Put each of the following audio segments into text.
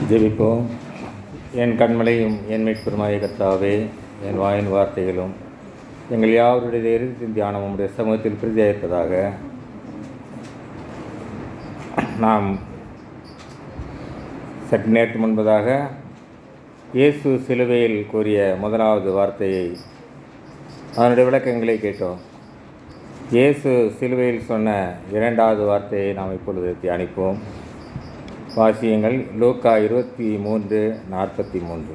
ஜெபிப்போம். என் கண்மலையும் என் மீட்பெருமாய கர்த்தாவே, என் வாயின் வார்த்தைகளும் எங்கள் யாவருடைய இறுதியின் தியானம் உடைய சமூகத்தில் பிரதியாயிருப்பதாக. நாம் சற்று நேற்று முன்பதாக இயேசு சிலுவையில் கூறிய முதலாவது வார்த்தையை, அதனுடைய விளக்கங்களை கேட்டோம். இயேசு சிலுவையில் சொன்ன இரண்டாவது வார்த்தையை நாம் இப்பொழுது தியானிப்போம். வாசியங்கள் லூக்கா 23:43.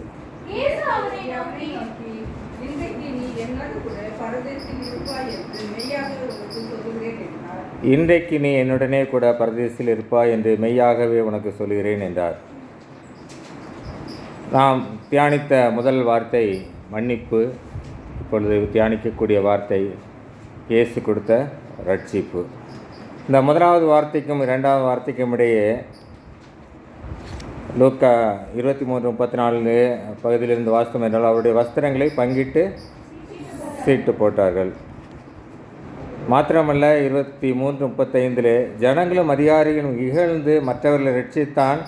இன்றைக்கு நீ என்னுடனே கூட பரதேசில் இருப்பாய் என்று மெய்யாகவே உனக்கு சொல்கிறேன் என்றார். நாம் தியானித்த முதல் வார்த்தை மன்னிப்பு. இப்பொழுது தியானிக்கக்கூடிய வார்த்தை இயேசு கொடுத்த ரட்சிப்பு. இந்த முதலாவது வார்த்தைக்கும் இரண்டாவது வார்த்தைக்கும் இடையே லூக்கா 23:34 பகுதியிலிருந்து வாஸ்தவம் என்றால் அவருடைய வஸ்திரங்களை பங்கிட்டு சீட்டு போட்டார்கள். மாத்திரமல்ல 23:35 ஜனங்களும் அதிகாரிகளும் இகழ்ந்து மற்றவர்களை ரட்சித்தான்,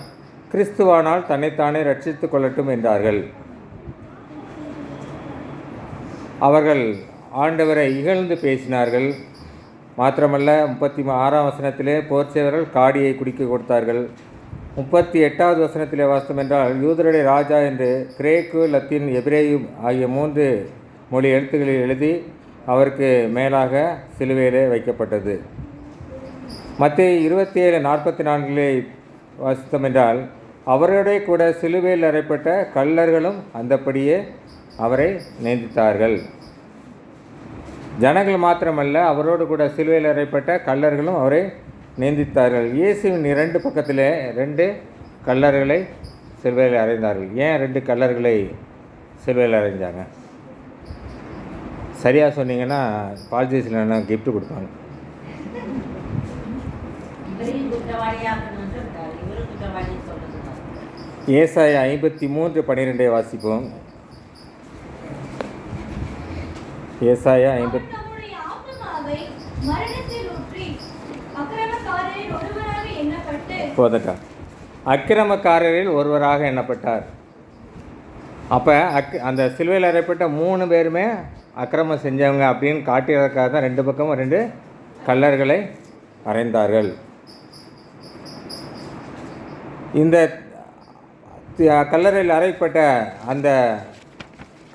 கிறிஸ்துவானால் தன்னைத்தானே ரட்சித்து கொள்ளட்டும் என்றார்கள். அவர்கள் ஆண்டவரை இகழ்ந்து பேசினார்கள். மாத்திரமல்ல 36ஆம் வசனத்திலே போர் செய்தவர்கள் காடியை குடிக்க கொடுத்தார்கள். 38வது வசனத்திலே வாஸ்தவம் என்றால் யூதருடைய ராஜா என்று கிரேக்கு, லத்தீன், எபிரேயு ஆகிய 3 மொழி எழுத்துக்களில் எழுதி அவருக்கு மேலாக சிலுவையிலே வைக்கப்பட்டது. மத்தேயு 27:44 வாசித்தோம் என்றால் அவருடைய கூட சிலுவையில் அறையப்பட்ட கள்ளர்களும் அந்தப்படியே அவரை நிந்தித்தார்கள். ஜனங்கள் மாத்திரமல்ல, அவரோடு கூட சிலுவையில் அறையப்பட்ட கள்ளர்களும் அவரை நிந்தித்தார்கள். இயேசுவின் 2 பக்கத்தில் 2 கள்ளர்களை சிலுவையில் அறைந்தார்கள். ஏன் 2 கள்ளர்களை சிலுவையில் அறைஞ்சாங்க? சரியாக சொன்னீங்கன்னா பால்ஜேசில் கிஃப்ட் கொடுப்பாங்க. ஏசாயா 53:12 வாசிப்போம். ஏசாயா 50 போதட்டா அக்கிரமக்காரரில் ஒருவராக எண்ணப்பட்டார். அப்போ அந்த சிலுவையில் அறையப்பட்ட 3 பேருமே அக்கிரமம் செஞ்சவங்க அப்படின்னு காட்டியதற்காக தான் 2 பக்கமும் 2 கள்ளர்களை அறைந்தார்கள். இந்த கல்லறையில் அறையப்பட்ட அந்த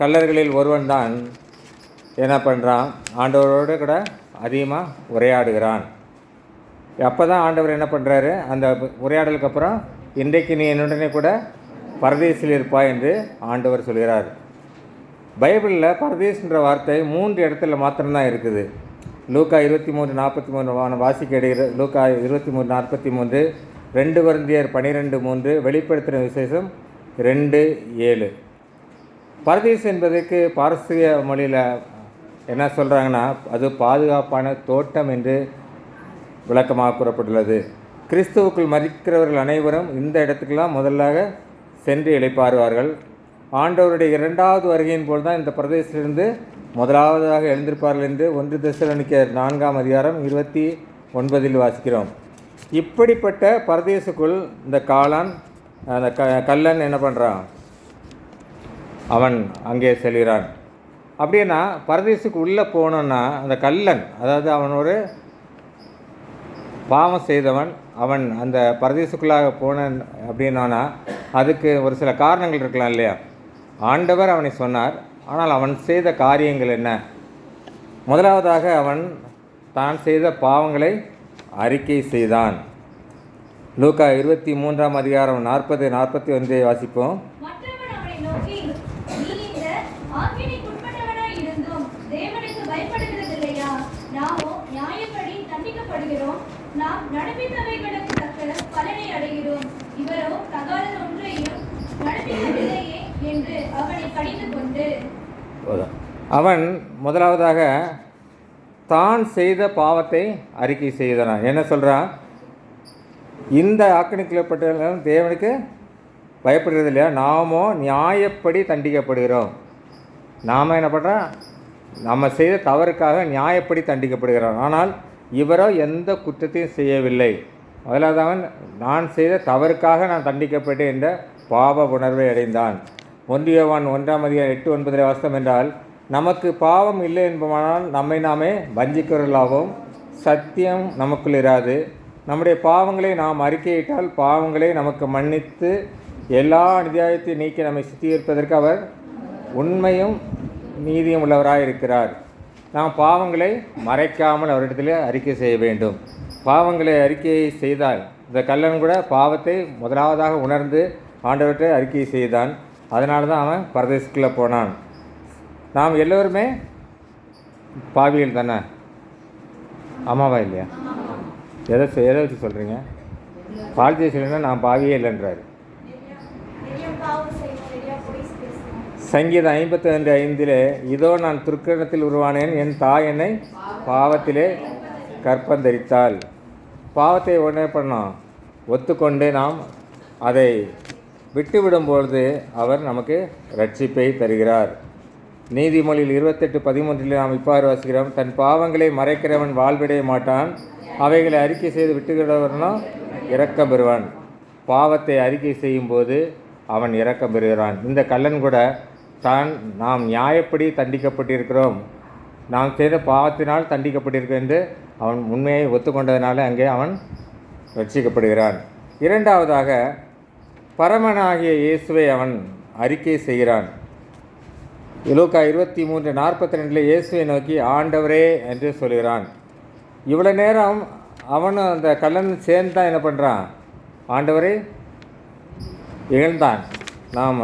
கள்ளர்களில் ஒருவன் தான் என்ன பண்ணுறான், ஆண்டவரோடு கூட அதிகமாக உரையாடுகிறான். அப்போ தான் ஆண்டவர் என்ன பண்ணுறாரு, அந்த உரையாடலுக்கு அப்புறம் இன்றைக்கு நீ என்னுடனே கூட பரதேசில் இருப்பாய் என்று ஆண்டவர் சொல்கிறார். பைபிளில் பரதேசுன்ற வார்த்தை 3 இடத்துல மாத்திரம்தான் இருக்குது. லூக்கா 23:43 வாசிக்க இடையிற லூக்கா 23:43, 2 கொரிந்தியர் 12:3, வெளிப்படுத்தின விசேஷம் 2:7. பரதேசு என்பதற்கு பாரசீக மொழியில் என்ன சொல்கிறாங்கன்னா அது பாதுகாப்பான தோட்டம் என்று விளக்கமாக கூறப்பட்டுள்ளது. கிறிஸ்துவுக்குள் மதிக்கிறவர்கள் அனைவரும் இந்த இடத்துக்கெல்லாம் முதலாக சென்று இளைப்பாறுவார்கள். ஆண்டவருடைய 2வது வருகையின் போல் தான் இந்த பிரதேசத்திலிருந்து முதலாவதாக எழுந்திருப்பார்கள் என்று 1 தெசலோனிக்கேயர் 4:29 வாசிக்கிறோம். இப்படிப்பட்ட பரதேசுக்குள் இந்த காளான் அந்த கல்லன் என்ன பண்ணுறான், அவன் அங்கே செல்கிறான். அப்படின்னா பரதேசுக்கு உள்ளே போனோன்னா அந்த கல்லன், அதாவது அவன் ஒரு பாவம் செய்தவன், அவன் அந்த பரதேசுக்குள்ளாக போனான் அப்படின்னா அதுக்கு ஒரு சில காரணங்கள் இருக்கலாம் இல்லையா? ஆண்டவர் அவனை சொன்னார், ஆனால் அவன் செய்த காரியங்கள் என்ன? முதலாவதாக அவன் தான் செய்த பாவங்களை அறிக்கை செய்தான். லூக்கா 23:40-41 வாசிப்போம். அவன் முதலாவதாக தான் செய்த பாவத்தை அறிக்கை செய்தான். என்ன சொல்கிறான், இந்த ஆக்கினைக்குள்ளப்பட்ட தேவனுக்கு பயப்படுகிறது இல்லையா, நாமோ நியாயப்படி தண்டிக்கப்படுகிறோம். நாம் என்ன பண்ணுறோம், நம்ம செய்த தவறுக்காக நியாயப்படி தண்டிக்கப்படுகிறோம். ஆனால் இவரோ எந்த குற்றத்தையும் செய்யவில்லை. முதலாவதவன் நான் செய்த தவறுக்காக நான் தண்டிக்கப்பட்டேன் என்ற பாவ உணர்வை அடைந்தான். 1 யோவான் 1:8-9 வாசம் என்றால், நமக்கு பாவம் இல்லை என்பதால் நம்மை நாமே வஞ்சிக்கிறவர்களாகவும் சத்தியம் நமக்குள் இராது. நம்முடைய பாவங்களை நாம் அறிக்கையிட்டால் பாவங்களை நமக்கு மன்னித்து எல்லா அநியாயத்தையும் நீக்கி நம்மை சுத்திகரிப்பதற்கு அவர் உண்மையும் நீதியும் உள்ளவராக இருக்கிறார். நாம் பாவங்களை மறைக்காமல் அவரிடத்தில் அறிக்கை செய்ய வேண்டும். பாவங்களை அறிக்கை செய்தால், இந்த கள்ளன் கூட பாவத்தை முதலாவதாக உணர்ந்து ஆண்டவர்கிட்ட அறிக்கை செய்தான். அதனால தான் அவன் பரதேசத்துக்குள்ளே போனான். நாம் எல்லோருமே பாவிகள் தானே? ஆமாவா இல்லையா? எதை வச்சு சொல்கிறீங்க? பாலித்திய சொல்லுன்னா நான் பாவியே இல்லைன்றார். சங்கீதம் 52:5 இதோ நான் துர்க்கணத்தில் உருவானேன், என் தாய் என்னை பாவத்திலே கற்பந்தரித்தாள். பாவத்தை உடனே பண்ணோம் ஒத்துக்கொண்டு நாம் அதை விட்டுவிடும்பொழுது அவர் நமக்கு ரட்சிப்பை தருகிறார். நீதிமொழியில் 28:13 நாம் இவ்வாறு வாசிக்கிறோம், தன் பாவங்களை மறைக்கிறவன் வாழ்விடைய மாட்டான், அவைகளை அறிக்கை செய்து விட்டுவிடுவனோ இரக்கம் பெறுவான். பாவத்தை அறிக்கை செய்யும்போது அவன் இரக்கம் பெறுகிறான். இந்த கள்ளன் கூட நாம் நியாயப்படி தண்டிக்கப்பட்டிருக்கிறோம், நாம் செய்த பாவத்தினால் தண்டிக்கப்பட்டிருக்கிறோம் என்று அவன் உண்மையை ஒத்துக்கொண்டதினால அங்கே அவன் ரட்சிக்கப்படுகிறான். இரண்டாவதாக, பரமனாகிய இயேசுவை அவன் அறிக்கை செய்கிறான். லூக்கா 23:42 இயேசுவை நோக்கி ஆண்டவரே என்று சொல்கிறான். இவ்வளோ நேரம் அவனும் அந்த கள்ளன் சேர்ந்து தான் என்ன பண்ணுறான்? ஆண்டவரே இகழ்ந்தான். நாம்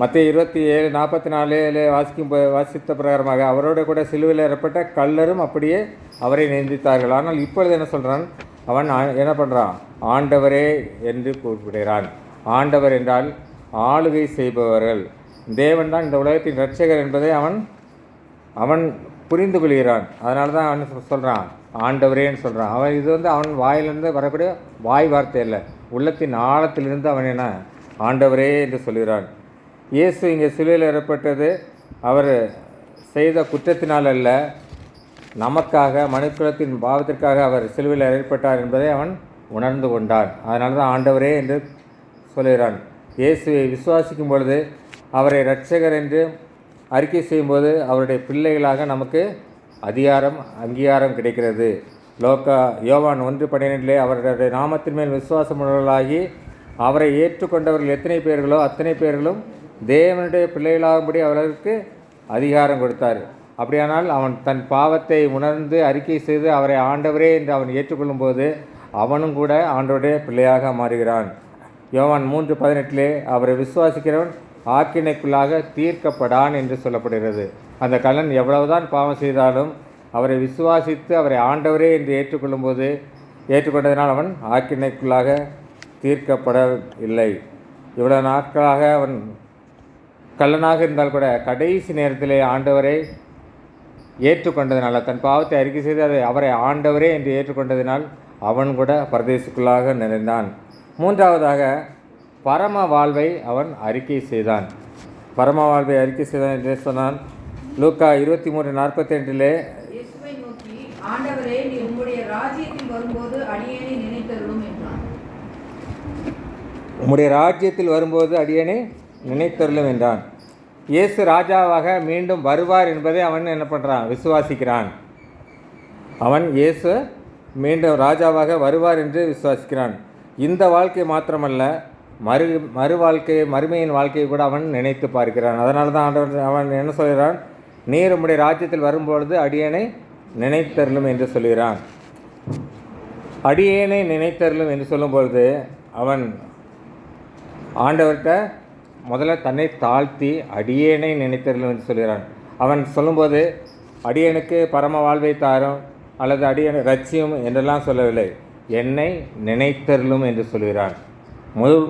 மத்தேயு 27:44 வாசித்த பிரகாரமாக அவரோடு கூட சிலுவையில் ஏறப்பட்ட கள்ளரும் அப்படியே அவரை நிந்தித்தார்கள். ஆனால் இப்பொழுது என்ன சொல்கிறான்? அவன் என்ன பண்ணுறான்? ஆண்டவரே என்று கூப்பிடுகிறான். ஆண்டவர் என்றால் ஆளுகை செய்பவர்கள். தேவன் தான் இந்த உலகத்தின் இரட்சகர் என்பதை அவன் புரிந்து கொள்கிறான். அதனால தான் அவன் சொல்கிறான் ஆண்டவரேன்னு சொல்கிறான். அவன் இது அவன் வாயிலிருந்து வரக்கூடிய வாய் வார்த்தை இல்லை, உள்ளத்தின் ஆழத்திலிருந்து அவன் என்ன ஆண்டவரே என்று சொல்கிறான். இயேசு இங்கே சிலுவையில் ஏறப்பட்டது அவர் செய்த குற்றத்தினால் அல்ல, நமக்காக மனுக்குலத்தின் பாவத்திற்காக அவர் சிலுவையில் ஏற்பட்டார் என்பதை அவன் உணர்ந்து கொண்டான். அதனால தான் ஆண்டவரே என்று சொல்கிறான். இயேசுவை விசுவாசிக்கும் பொழுது, அவரை இரட்சகர் என்று அறிக்கை செய்யும்போது அவருடைய பிள்ளைகளாக நமக்கு அங்கீகாரம் கிடைக்கிறது. யோவான் 1:12 அவருடைய நாமத்தின் மேல் விசுவாசம் உள்ளவர்களாகி அவரை ஏற்றுக்கொண்டவர்கள் எத்தனை பேர்களோ அத்தனை பேர்களும் தேவனுடைய பிள்ளைகளாகும்படி அவர்களுக்கு அதிகாரம் கொடுத்தார். அப்படியானால் அவன் தன் பாவத்தை உணர்ந்து அறிக்கை செய்து அவரை ஆண்டவரே என்று அவன் ஏற்றுக்கொள்ளும் போது அவனும் கூட ஆண்டவருடைய பிள்ளையாக மாறுகிறான். யோவான் 3:18 அவரை விசுவாசிக்கிறவன் ஆக்கினைக்குள்ளாக தீர்க்கப்படான் என்று சொல்லப்படுகிறது. அந்த கள்ளன் எவ்வளவுதான் பாவம் செய்தாலும் அவரை விசுவாசித்து அவரை ஆண்டவரே என்று ஏற்றுக்கொண்டதினால் அவன் ஆக்கினைக்குள்ளாக தீர்க்கப்படவில்லை. இவ்வளோ நாட்களாக அவன் கள்ளனாக இருந்தால் கூட கடைசி நேரத்திலே ஆண்டவரை ஏற்றுக்கொண்டதினால், தன் பாவத்தை அறிக்கை செய்து அவரை ஆண்டவரே என்று ஏற்றுக்கொண்டதினால் அவன் கூட பரதேசுக்குள்ளாக நிறைந்தான். மூன்றாவதாக, பரம வாழ்வை அவன் அறிக்கை செய்தான். பரம வாழ்வை அறிக்கை செய்தான் என்று சொன்னான். லூக்கா 23:42 இயேசுவை நோக்கி ஆண்டவரே, நீ உம்முடைய ராஜ்யத்தில் வரும்போது அடியேனை நினைத்தருளும் என்றான். உம்முடைய ராஜ்யத்தில் வரும்போது அடியேனை நினைத்தருளும் என்றான். இயேசு ராஜாவாக மீண்டும் வருவார் என்பதை அவன் என்ன பண்ணுறான்? விசுவாசிக்கிறான். அவன் இயேசு மீண்டும் ராஜாவாக வருவார் என்று விசுவாசிக்கிறான். இந்த வாழ்க்கை மாத்திரமல்ல, மறுமையின் வாழ்க்கையை கூட அவன் நினைத்து பார்க்கிறான். அதனால தான் அவன் என்ன சொல்கிறான்? நீர் உம்முடைய ராஜ்யத்தில் வரும்பொழுது அடியேனை நினைத்தருளும் என்று சொல்கிறான். அடியேனை நினைத்தருளும் என்று சொல்லும்பொழுது அவன் ஆண்டவர்கிட்ட முதல்ல தன்னை தாழ்த்தி அடியேனை நினைத்தருளும் என்று சொல்கிறான். அவன் சொல்லும்போது அடியனுக்கு பரம வாழ்வை தாரும் அல்லது அடியனை ரட்சியும் என்றெல்லாம் சொல்லவில்லை, என்னை நினைத்தருளும் என்று சொல்கிறான்.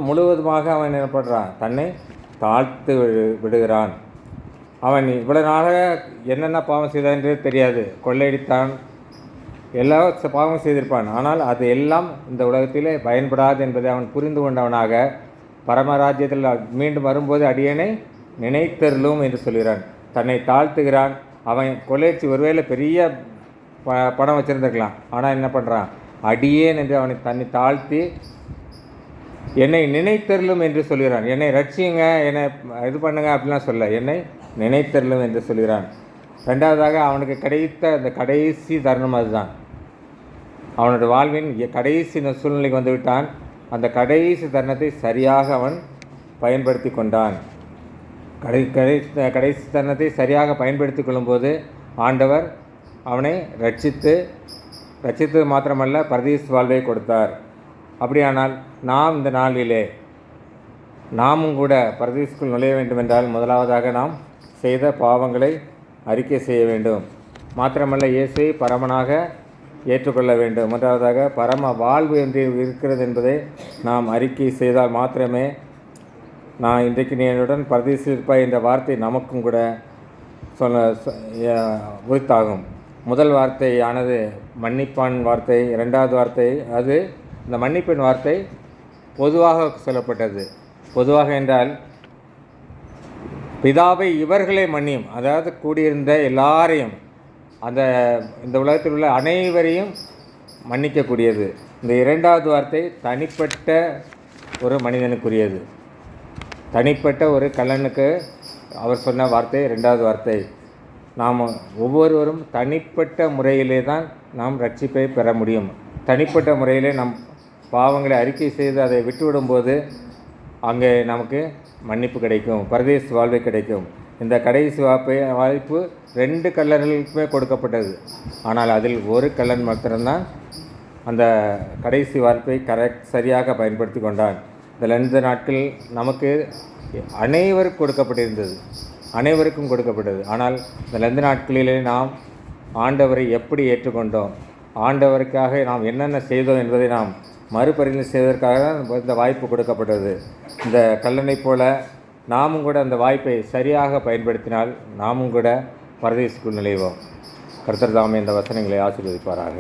முழுவதுமாக அவன் என்ன பண்ணுறான்? தன்னை தாழ்த்து விடுகிறான். அவன் இவ்வளவு நாளாக என்னென்ன பாவம் செய்தான் என்று தெரியாது. கொள்ளையடித்தான், எல்லா பாவம் செய்திருப்பான். ஆனால் அது எல்லாம் இந்த உலகத்திலே பயன்படாது என்பதை அவன் புரிந்து கொண்டவனாக பரமராஜ்யத்தில் மீண்டும் வரும்போது அடியேனை நினைத்தருளும் என்று சொல்கிறான். தன்னை தாழ்த்துகிறான். அவன் கொள்ளையடிச்சு ஒருவேளை பெரிய பணம் வச்சுருந்துருக்கலாம், ஆனால் என்ன பண்ணுறான்? அடியேன் என்று அவனை தன்னை தாழ்த்தி என்னை நினைத்தருளும் என்று சொல்கிறான். என்னை ரட்சியுங்க, என்னை இது பண்ணுங்க அப்படிலாம் சொல்ல, என்னை நினைத்தருளும் என்று சொல்கிறான். ரெண்டாவதாக அவனுக்கு கிடைத்த அந்த கடைசி தருணம் அதுதான். அவனுடைய வாழ்வின் கடைசி சூழ்நிலைக்கு வந்து விட்டான். அந்த கடைசி தருணத்தை சரியாக அவன் பயன்படுத்தி கொண்டான். கடைசி தருணத்தை சரியாக பயன்படுத்தி கொள்ளும்போது ஆண்டவர் அவனை ரட்சித்தது மாத்திரமல்ல, பரதீஸ் வாழ்வை கொடுத்தார். அப்படியானால் நாம் இந்த நாளிலே நாமும் கூட பரதீசுக்குள் நுழைய வேண்டுமென்றால் முதலாவதாக நாம் செய்த பாவங்களை அறிக்கை செய்ய வேண்டும். மாத்திரமல்ல, இயேசுவை பரமனாக ஏற்றுக்கொள்ள வேண்டும். மூன்றாவதாக பரம வாழ்வு என்று இருக்கிறது என்பதை நாம் அறிக்கை செய்தால் மாத்திரமே நான் இன்றைக்கு நீ என்னுடன் பரதீசில் இருப்பாய் என்ற வார்த்தை நமக்கும் கூட உரித்தாகும். முதல் வார்த்தையானது மன்னிப்பான் வார்த்தை. இரண்டாவது வார்த்தை அது இந்த மன்னிப்பின் வார்த்தை பொதுவாக சொல்லப்பட்டது. பொதுவாக என்றால் பிதாவை இவர்களை மன்னியும், அதாவது கூடியிருந்த எல்லாரையும், இந்த உலகத்தில் உள்ள அனைவரையும் மன்னிக்கக்கூடியது. இந்த இரண்டாவது வார்த்தை தனிப்பட்ட ஒரு மனிதனுக்குரியது. தனிப்பட்ட ஒரு கள்ளனுக்கு அவர் சொன்ன வார்த்தை இரண்டாவது வார்த்தை. நாம் ஒவ்வொருவரும் தனிப்பட்ட முறையிலே தான் நாம் ரட்சிப்பை பெற முடியும். தனிப்பட்ட முறையிலே நம் பாவங்களை அறிக்கை செய்து அதை விட்டுவிடும்போது அங்கே நமக்கு மன்னிப்பு கிடைக்கும், பரதேச வாழ்வை கிடைக்கும். இந்த கடைசி வாய்ப்பு 2 கள்ளர்களுக்குமே கொடுக்கப்பட்டது. ஆனால் அதில் ஒரு கள்ளன் மாத்திரம்தான் அந்த கடைசி வாய்ப்பை சரியாக பயன்படுத்தி கொண்டான். இந்த 2 நாட்கள் நமக்கு அனைவருக்கும் கொடுக்கப்பட்டது. ஆனால் இந்த 2 நாட்களிலே நாம் ஆண்டவரை எப்படி ஏற்றுக்கொண்டோம், ஆண்டவருக்காக நாம் என்னென்ன செய்தோம் என்பதை நாம் மறுபரிசீலனை செய்வதற்காக இந்த வாய்ப்பு கொடுக்கப்பட்டது. இந்த கல்லனைப் போல நாமும் கூட அந்த வாய்ப்பை சரியாக பயன்படுத்தினால் நாமும் கூட பரதேசுக்குள் நுழைவோம். கர்த்தர் தாமே இந்த வசனங்களை ஆசீர்வதிப்பாராக.